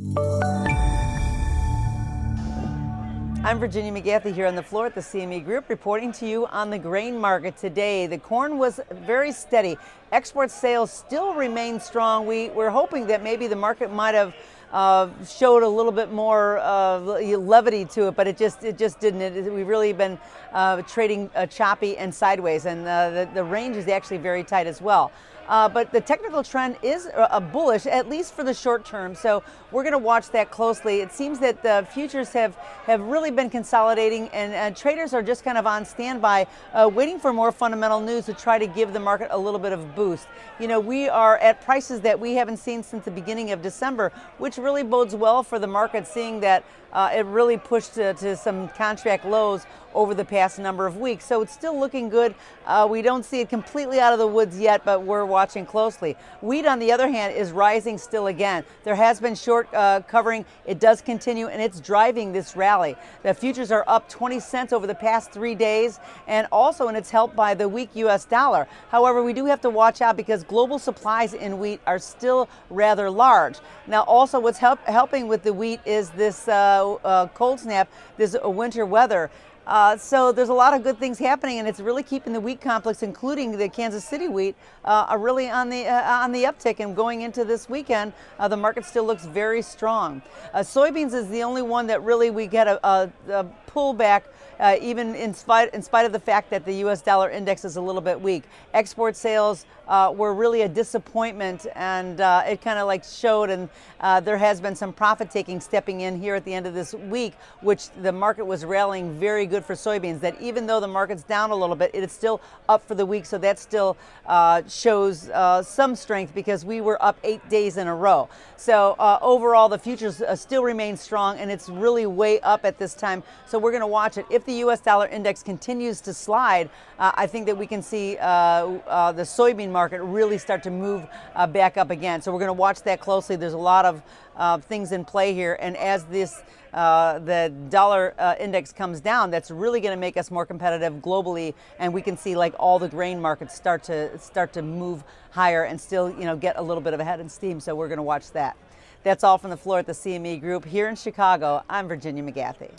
I'm Virginia McGathey here on the floor at the CME Group, reporting to you on the grain market today. The corn was very steady. Export sales still remain strong. We're hoping that maybe the market might have showed a little bit more levity to it, but it just didn't. We've really been trading choppy and sideways, and the range is actually very tight as well. But the technical trend is bullish, at least for the short term. So we're going to watch that closely. It seems that the futures have really been consolidating, and traders are just kind of on standby, waiting for more fundamental news to try to give the market a little bit of a boost. You know, we are at prices that we haven't seen since the beginning of December, which really bodes well for the market, seeing that it really pushed to some contract lows over the past number of weeks. So it's still looking good. We don't see it completely out of the woods yet, but we're watching closely. Wheat, on the other hand, is rising still again. There has been short covering. It does continue, and it's driving this rally. The futures are up 20 cents over the past 3 days, and it's helped by the weak U.S. dollar. However, we do have to watch out because global supplies in wheat are still rather large. Now, also what's helping with the wheat is this cold snap, this winter weather. So there's a lot of good things happening, and it's really keeping the wheat complex, including the Kansas City wheat, really on the uptick. And going into this weekend, the market still looks very strong. Soybeans is the only one that really we get a pullback, even in spite of the fact that the U.S. dollar index is a little bit weak. Export sales were really a disappointment, and it kind of like showed, and there has been some profit taking stepping in here at the end of this week, which the market was rallying very good for soybeans. That even though the market's down a little bit, it is still up for the week, so that still shows some strength because we were up 8 days in a row. So overall, the futures still remain strong, and it's really way up at this time, so we're going to watch it. If the U.S. dollar index continues to slide, I think that we can see the soybean market really start to move back up again. So we're going to watch that closely. There's a lot of things in play here, and as the dollar index comes down, that's really going to make us more competitive globally, and we can see like all the grain markets start to move higher and still, you know, get a little bit of a head in steam. So we're going to watch that. That's all from the floor at the CME Group here in Chicago. I'm Virginia McGathey.